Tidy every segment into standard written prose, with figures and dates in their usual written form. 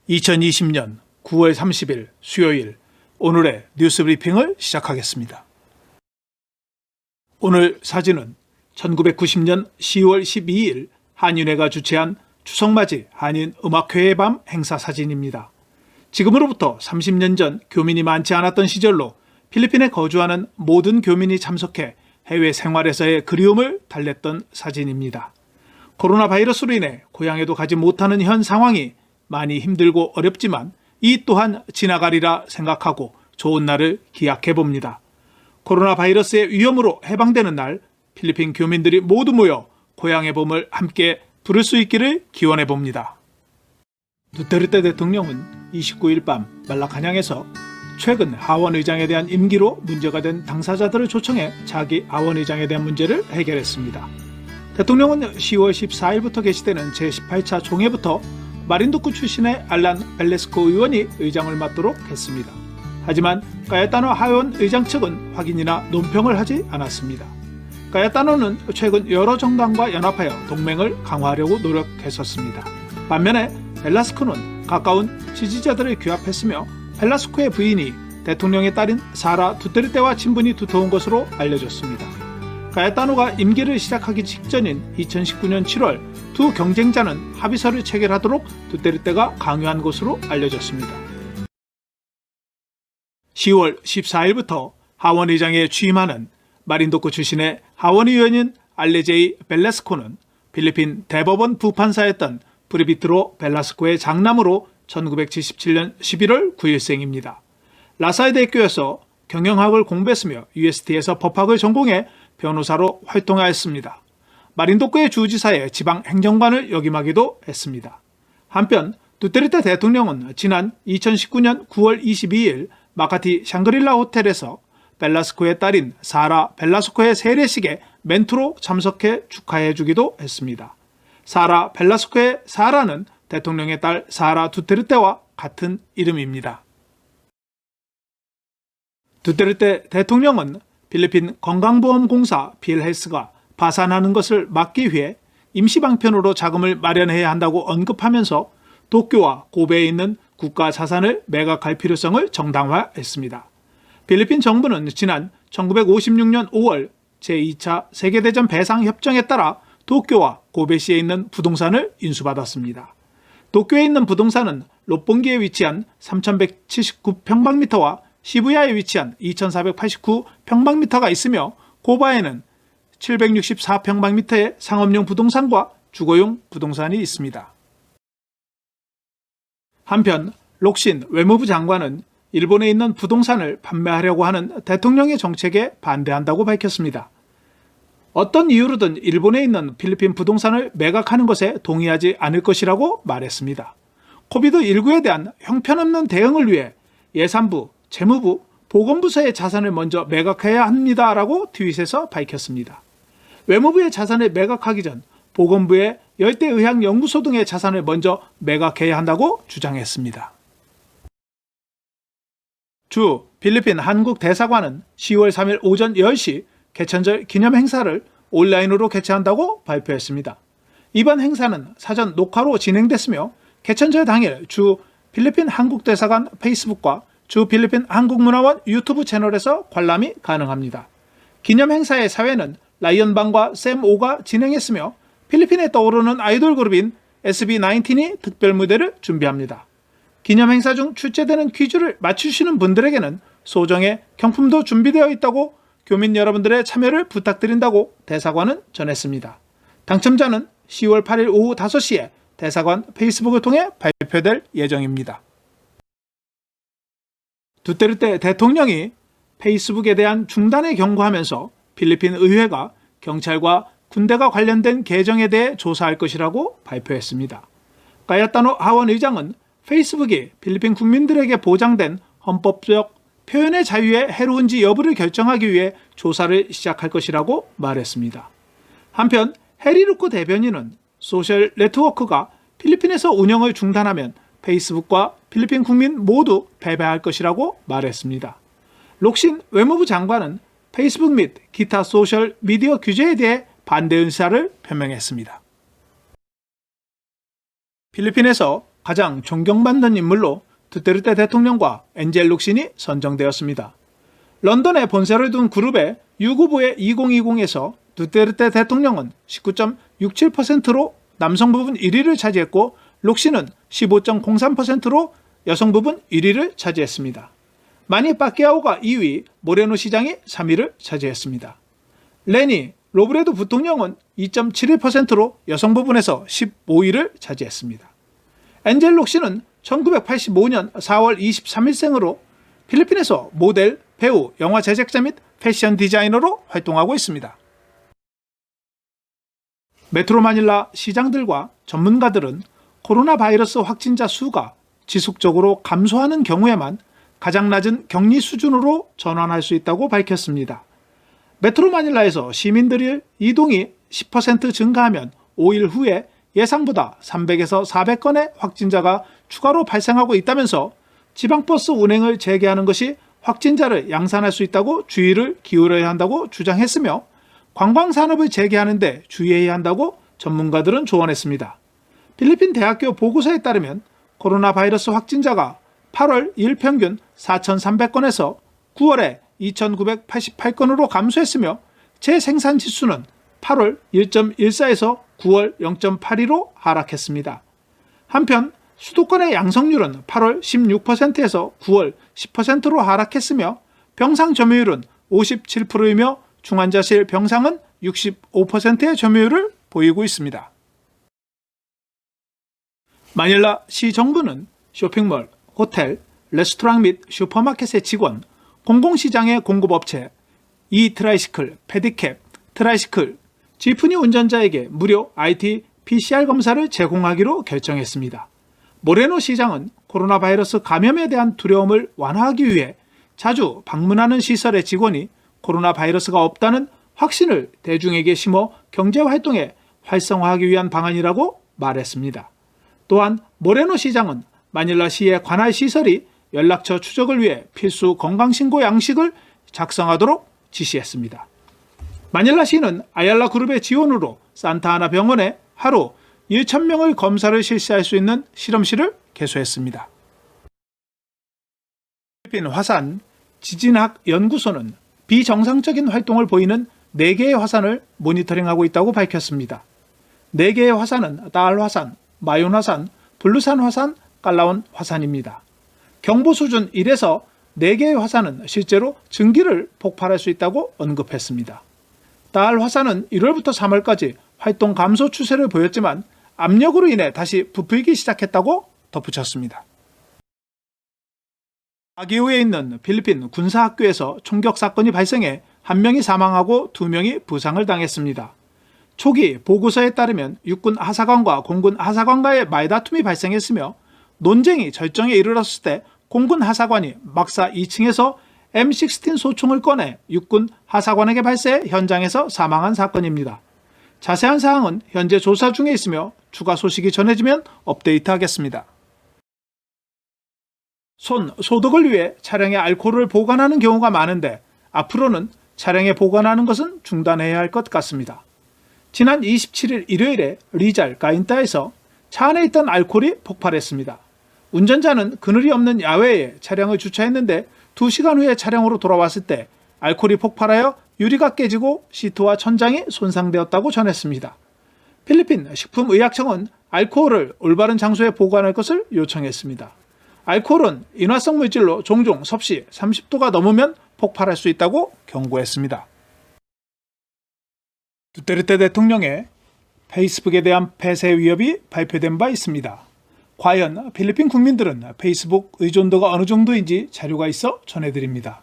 2020년 9월 30일 수요일 오늘의 뉴스 브리핑을 시작하겠습니다. 오늘 사진은 1990년 10월 12일 한인회가 주최한 추석맞이 한인음악회의 밤 행사 사진입니다. 지금으로부터 30년 전 교민이 많지 않았던 시절로 필리핀에 거주하는 모든 교민이 참석해 해외 생활에서의 그리움을 달랬던 사진입니다. 코로나 바이러스로 인해 고향에도 가지 못하는 현 상황이 많이 힘들고 어렵지만 이 또한 지나가리라 생각하고 좋은 날을 기약해 봅니다. 코로나 바이러스의 위험으로 해방되는 날 필리핀 교민들이 모두 모여 고향의 봄을 함께 부를 수 있기를 기원해 봅니다. 두테르테 대통령은 29일 밤 말라카냥에서 최근 하원 의장에 대한 임기로 문제가 된 당사자들을 초청해 자기 하원 의장에 대한 문제를 해결했습니다. 대통령은 10월 14일부터 개시되는 제18차 총회부터 마린도쿠 출신의 알란 벨레스코 의원이 의장을 맡도록 했습니다. 하지만 까야타노 하원 의장 측은 확인이나 논평을 하지 않았습니다. 까야타노는 최근 여러 정당과 연합하여 동맹을 강화하려고 노력했었습니다. 반면에 벨라스코는 가까운 지지자들을 규합했으며 벨라스코의 부인이 대통령의 딸인 사라 두테르테와 친분이 두터운 것으로 알려졌습니다. 까야타노가 임기를 시작하기 직전인 2019년 7월 두 경쟁자는 합의서를 체결하도록 두테르테가 강요한 것으로 알려졌습니다. 10월 14일부터 하원 의장에 취임하는 마린도쿠 출신의 하원 의원인 알레제이 벨레스코는 필리핀 대법원 부판사였던 프리비트로 벨라스코의 장남으로 1977년 11월 9일생입니다. 라사에 대학교에서 경영학을 공부했으며 UST에서 법학을 전공해 변호사로 활동하였습니다. 마린도쿠의 주지사의 지방 행정관을 역임하기도 했습니다. 한편 두테르테 대통령은 지난 2019년 9월 22일 마카티 샹그릴라 호텔에서 벨라스코의 딸인 사라 벨라스코의 세례식에 멘토로 참석해 축하해 주기도 했습니다. 사라 벨라스코의 사라는 대통령의 딸 사라 두테르테와 같은 이름입니다. 두테르테 대통령은 필리핀 건강보험공사 필헬스가 파산하는 것을 막기 위해 임시방편으로 자금을 마련해야 한다고 언급하면서 도쿄와 고베에 있는 국가 자산을 매각할 필요성을 정당화했습니다. 필리핀 정부는 지난 1956년 5월 제2차 세계대전 배상협정에 따라 도쿄와 고베시에 있는 부동산을 인수받았습니다. 도쿄에 있는 부동산은 롯본기에 위치한 3179평방미터와 시부야에 위치한 2489평방미터가 있으며 고바에는 764평방미터의 상업용 부동산과 주거용 부동산이 있습니다. 한편 록신 외무부 장관은 일본에 있는 부동산을 판매하려고 하는 대통령의 정책에 반대한다고 밝혔습니다. 어떤 이유로든 일본에 있는 필리핀 부동산을 매각하는 것에 동의하지 않을 것이라고 말했습니다. 코비드19에 대한 형편없는 대응을 위해 예산부, 재무부, 보건부서의 자산을 먼저 매각해야 합니다라고 트윗에서 밝혔습니다. 외무부의 자산을 매각하기 전 보건부의 열대의학연구소 등의 자산을 먼저 매각해야 한다고 주장했습니다. 주 필리핀 한국 대사관은 10월 3일 오전 10시 개천절 기념 행사를 온라인으로 개최한다고 발표했습니다. 이번 행사는 사전 녹화로 진행됐으며 개천절 당일 주 필리핀 한국 대사관 페이스북과 주 필리핀 한국문화원 유튜브 채널에서 관람이 가능합니다. 기념 행사의 사회는 라이언방과 샘 오가 진행했으며 필리핀에 떠오르는 아이돌 그룹인 SB19이 특별 무대를 준비합니다. 기념 행사 중 출제되는 퀴즈를 맞추시는 분들에게는 소정의 경품도 준비되어 있다고 교민 여러분들의 참여를 부탁드린다고 대사관은 전했습니다. 당첨자는 10월 8일 오후 5시에 대사관 페이스북을 통해 발표될 예정입니다. 두테르테 대통령이 페이스북에 대한 중단을 경고하면서 필리핀 의회가 경찰과 군대가 관련된 계정에 대해 조사할 것이라고 발표했습니다. 까야타노 하원 의장은 페이스북이 필리핀 국민들에게 보장된 헌법적 표현의 자유에 해로운지 여부를 결정하기 위해 조사를 시작할 것이라고 말했습니다. 한편 해리루코 대변인은 소셜 네트워크가 필리핀에서 운영을 중단하면 페이스북과 필리핀 국민 모두 패배할 것이라고 말했습니다. 록신 외무부 장관은 페이스북 및 기타 소셜 미디어 규제에 대해 반대 의사를 표명했습니다. 필리핀에서 가장 존경받는 인물로 두테르테 대통령과 엔젤 룩신이 선정되었습니다. 런던에 본사를 둔 그룹의 유구부의 2020에서 두테르테 대통령은 19.67%로 남성 부분 1위를 차지했고 룩신은 15.03%로 여성 부분 1위를 차지했습니다. 마니 파키아오가 2위, 모레노 시장이 3위를 차지했습니다. 레니 로브레도 부통령은 2.71%로 여성 부분에서 15위를 차지했습니다. 엔젤 룩신은 1985년 4월 23일생으로 필리핀에서 모델, 배우, 영화 제작자 및 패션 디자이너로 활동하고 있습니다. 메트로 마닐라 시장들과 전문가들은 코로나 바이러스 확진자 수가 지속적으로 감소하는 경우에만 가장 낮은 격리 수준으로 전환할 수 있다고 밝혔습니다. 메트로 마닐라에서 시민들의 이동이 10% 증가하면 5일 후에 예상보다 300에서 400건의 확진자가 추가로 발생하고 있다면서 지방버스 운행을 재개하는 것이 확진자를 양산할 수 있다고 주의를 기울여야 한다고 주장했으며 관광산업을 재개하는 데 주의해야 한다고 전문가들은 조언했습니다. 필리핀 대학교 보고서에 따르면 코로나 바이러스 확진자가 8월 일평균 4,300건에서 9월에 2,988건으로 감소했으며 재생산지수는 8월 1.14에서 9월 0.82로 하락했습니다. 한편 수도권의 양성률은 8월 16%에서 9월 10%로 하락했으며 병상 점유율은 57%이며 중환자실 병상은 65%의 점유율을 보이고 있습니다. 마닐라 시 정부는 쇼핑몰, 호텔, 레스토랑 및 슈퍼마켓의 직원, 공공시장의 공급업체, 트라이시클, 페디캡, 트라이시클, 지프니 운전자에게 무료 IT PCR 검사를 제공하기로 결정했습니다. 모레노 시장은 코로나 바이러스 감염에 대한 두려움을 완화하기 위해 자주 방문하는 시설의 직원이 코로나 바이러스가 없다는 확신을 대중에게 심어 경제활동에 활성화하기 위한 방안이라고 말했습니다. 또한 모레노 시장은 마닐라시의 관할 시설이 연락처 추적을 위해 필수 건강신고 양식을 작성하도록 지시했습니다. 마닐라시는 아얄라 그룹의 지원으로 산타아나 병원에 하루 1,000명의 검사를 실시할 수 있는 실험실을 개소했습니다. 필리핀 화산 지진학 연구소는 비정상적인 활동을 보이는 4개의 화산을 모니터링하고 있다고 밝혔습니다. 4개의 화산은 따알 화산, 마yon 화산, 블루산 화산, 깔라온 화산입니다. 경보 수준 1에서 4개의 화산은 실제로 증기를 폭발할 수 있다고 언급했습니다. 따알 화산은 1월부터 3월까지 활동 감소 추세를 보였지만 압력으로 인해 다시 부풀기 시작했다고 덧붙였습니다. 바기우에 있는 필리핀 군사학교에서 총격 사건이 발생해 1명이 사망하고 2명이 부상을 당했습니다. 초기 보고서에 따르면 육군 하사관과 공군 하사관과의 말다툼이 발생했으며 논쟁이 절정에 이르렀을 때 공군 하사관이 막사 2층에서 M16 소총을 꺼내 육군 하사관에게 발사해 현장에서 사망한 사건입니다. 자세한 사항은 현재 조사 중에 있으며 추가 소식이 전해지면 업데이트하겠습니다. 손 소독을 위해 차량에 알코올을 보관하는 경우가 많은데 앞으로는 차량에 보관하는 것은 중단해야 할 것 같습니다. 지난 27일 일요일에 리잘 가인타에서 차 안에 있던 알코올이 폭발했습니다. 운전자는 그늘이 없는 야외에 차량을 주차했는데 2시간 후에 차량으로 돌아왔을 때 알코올이 폭발하여 유리가 깨지고 시트와 천장이 손상되었다고 전했습니다. 필리핀 식품의약청은 알코올을 올바른 장소에 보관할 것을 요청했습니다. 알코올은 인화성 물질로 종종 섭씨 30도가 넘으면 폭발할 수 있다고 경고했습니다. 두테르테 대통령의 페이스북에 대한 폐쇄 위협이 발표된 바 있습니다. 과연 필리핀 국민들은 페이스북 의존도가 어느 정도인지 자료가 있어 전해드립니다.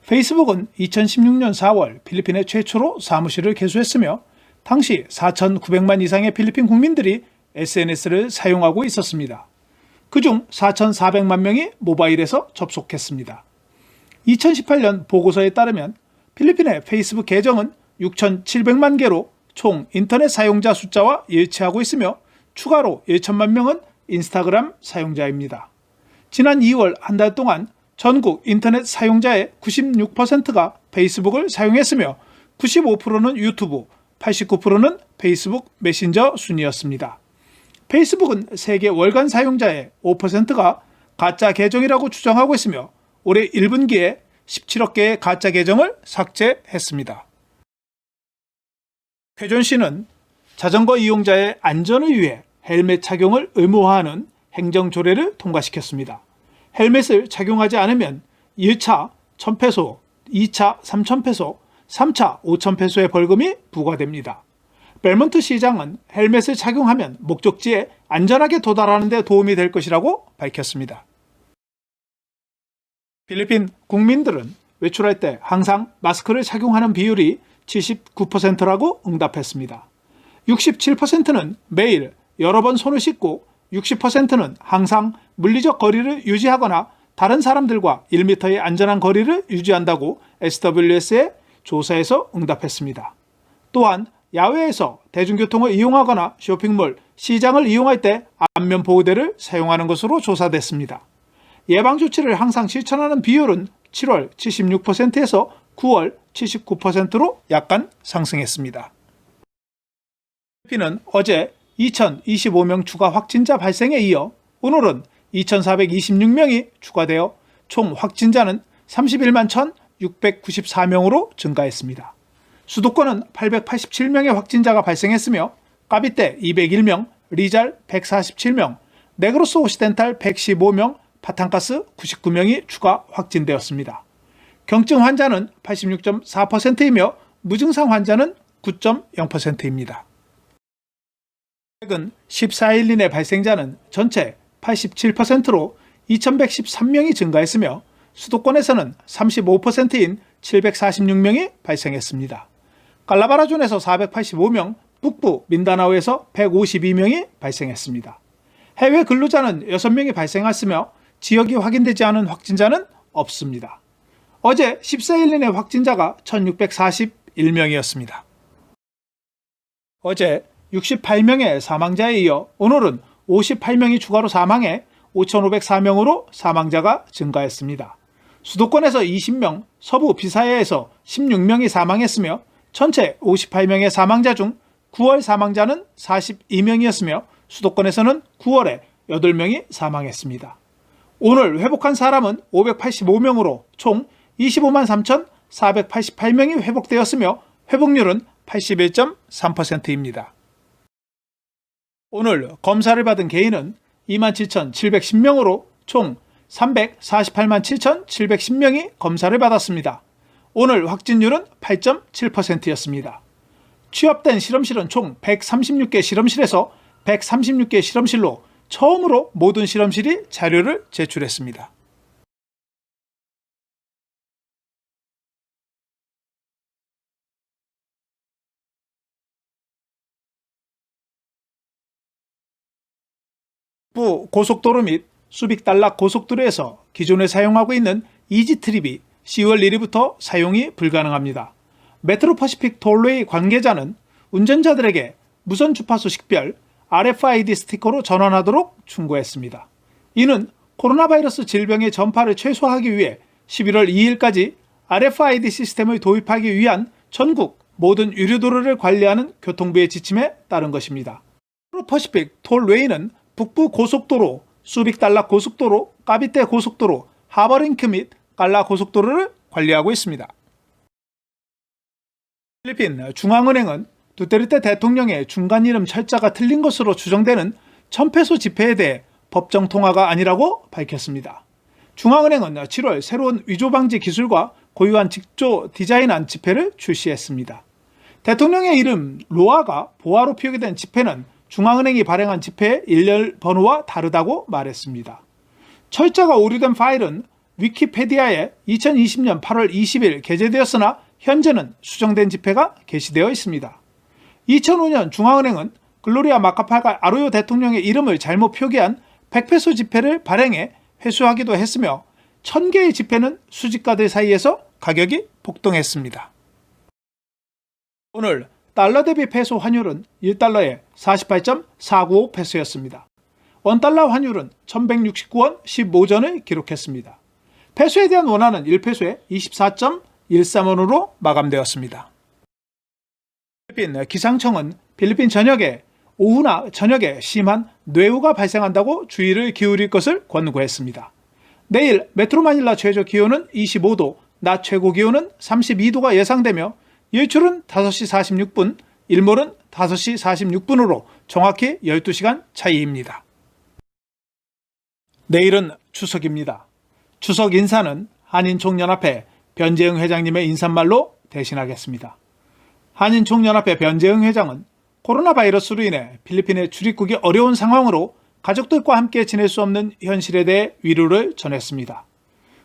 페이스북은 2016년 4월 필리핀에 최초로 사무실을 개소했으며 당시 4,900만 이상의 필리핀 국민들이 SNS를 사용하고 있었습니다. 그중 4,400만 명이 모바일에서 접속했습니다. 2018년 보고서에 따르면 필리핀의 페이스북 계정은 6,700만 개로 총 인터넷 사용자 숫자와 일치하고 있으며 추가로 1천만 명은 인스타그램 사용자입니다. 지난 2월 한 달 동안 전국 인터넷 사용자의 96%가 페이스북을 사용했으며 95%는 유튜브, 89%는 페이스북 메신저 순이었습니다. 페이스북은 세계 월간 사용자의 5%가 가짜 계정이라고 주장하고 있으며 올해 1분기에 17억 개의 가짜 계정을 삭제했습니다. 쾌존시는 자전거 이용자의 안전을 위해 헬멧 착용을 의무화하는 행정조례를 통과시켰습니다. 헬멧을 착용하지 않으면 1차 1,000페소, 2차 3,000페소, 3차 5,000페소의 벌금이 부과됩니다. 벨몬트 시장은 헬멧을 착용하면 목적지에 안전하게 도달하는 데 도움이 될 것이라고 밝혔습니다. 필리핀 국민들은 외출할 때 항상 마스크를 착용하는 비율이 79%라고 응답했습니다. 67%는 매일 여러 번 손을 씻고 60%는 항상 물리적 거리를 유지하거나 다른 사람들과 1m의 안전한 거리를 유지한다고 SWS의 조사에서 응답했습니다. 또한 야외에서 대중교통을 이용하거나 쇼핑몰, 시장을 이용할 때 안면 보호대를 사용하는 것으로 조사됐습니다. 예방조치를 항상 실천하는 비율은 7월 76%에서 9월 79%로 약간 상승했습니다. 필리핀은 어제 2,025명 추가 확진자 발생에 이어 오늘은 2,426명이 추가되어 총 확진자는 31만 1,694명으로 증가했습니다. 수도권은 887명의 확진자가 발생했으며 까비떼 201명, 리잘 147명, 네그로스 오시덴탈 115명, 바탕가스 99명이 추가 확진되었습니다. 경증 환자는 86.4%이며 무증상 환자는 9.0%입니다. 최근 14일 이내 발생자는 전체 87%로 2,113명이 증가했으며 수도권에서는 35%인 746명이 발생했습니다. 칼라바라존에서 485명, 북부 민다나오에서 152명이 발생했습니다. 해외 근로자는 6명이 발생했으며 지역이 확인되지 않은 확진자는 없습니다. 어제 14일 이내 확진자가 1,641명이었습니다. 어제 68명의 사망자에 이어 오늘은 58명이 추가로 사망해 5,504명으로 사망자가 증가했습니다. 수도권에서 20명, 서부 비사야에서 16명이 사망했으며 전체 58명의 사망자 중 9월 사망자는 42명이었으며 수도권에서는 9월에 8명이 사망했습니다. 오늘 회복한 사람은 585명으로 총 25만 3,488명이 회복되었으며 회복률은 81.3%입니다. 오늘 검사를 받은 개인은 27,710명으로 총 348만 7,710명이 검사를 받았습니다. 오늘 확진율은 8.7%였습니다. 취업된 실험실은 총 136개 실험실에서 136개 실험실로 처음으로 모든 실험실이 자료를 제출했습니다. 북부 고속도로 및 수빅달락 고속도로에서 기존에 사용하고 있는 이지트립이 10월 1일부터 사용이 불가능합니다. 메트로퍼시픽 톨웨이 관계자는 운전자들에게 무선 주파수 식별 RFID 스티커로 전환하도록 충고했습니다. 이는 코로나 바이러스 질병의 전파를 최소화하기 위해 11월 2일까지 RFID 시스템을 도입하기 위한 전국 모든 유료도로를 관리하는 교통부의 지침에 따른 것입니다. 메트로퍼시픽 톨웨이는 북부 고속도로, 수빅달락 고속도로, 까비떼 고속도로, 하버링크 및 깔라 고속도로를 관리하고 있습니다. 필리핀 중앙은행은 두테르테 대통령의 중간 이름 철자가 틀린 것으로 추정되는 1,000페소 지폐에 대해 법정 통화가 아니라고 밝혔습니다. 중앙은행은 7월 새로운 위조 방지 기술과 고유한 직조 디자인한 지폐를 출시했습니다. 대통령의 이름 로아가 보화로 표기된 지폐는 중앙은행이 발행한 지폐의 일렬 번호와 다르다고 말했습니다. 철자가 오류된 파일은 위키페디아에 2020년 8월 20일 게재되었으나 현재는 수정된 지폐가 게시되어 있습니다. 2005년 중앙은행은 글로리아 마카파가 아로요 대통령의 이름을 잘못 표기한 100페소 지폐를 발행해 회수하기도 했으며 1000개의 지폐는 수집가들 사이에서 가격이 폭등했습니다. 오늘 달러 대비 페소 환율은 1달러에 48.495페소였습니다. 원달러 환율은 1169원 15전을 기록했습니다. 페소에 대한 원화는 1페소에 24.13원으로 마감되었습니다. 필리핀 기상청은 필리핀 전역에 오후나 저녁에 심한 뇌우가 발생한다고 주의를 기울일 것을 권고했습니다. 내일 메트로 마닐라 최저 기온은 25도, 낮 최고 기온은 32도가 예상되며 일출은 5시 46분, 일몰은 5시 46분으로 정확히 12시간 차이입니다. 내일은 추석입니다. 추석 인사는 한인총연합회 변재흥 회장님의 인사말로 대신하겠습니다. 한인총연합회 변재흥 회장은 코로나 바이러스로 인해 필리핀의 출입국이 어려운 상황으로 가족들과 함께 지낼 수 없는 현실에 대해 위로를 전했습니다.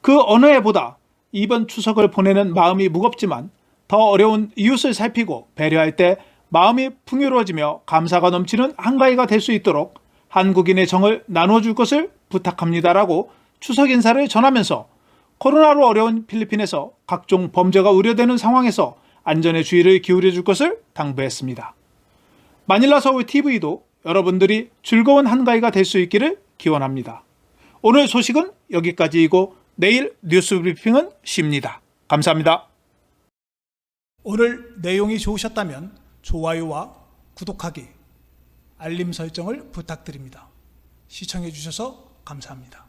그 어느 해보다 이번 추석을 보내는 마음이 무겁지만 더 어려운 이웃을 살피고 배려할 때 마음이 풍요로워지며 감사가 넘치는 한가위가 될 수 있도록 한국인의 정을 나눠줄 것을 부탁합니다라고 추석 인사를 전하면서 코로나로 어려운 필리핀에서 각종 범죄가 우려되는 상황에서 안전에 주의를 기울여 줄 것을 당부했습니다. 마닐라 서울 TV도 여러분들이 즐거운 한가위가 될 수 있기를 기원합니다. 오늘 소식은 여기까지이고 내일 뉴스 브리핑은 쉽니다. 감사합니다. 오늘 내용이 좋으셨다면 좋아요와 구독하기, 알림 설정을 부탁드립니다. 시청해 주셔서 감사합니다.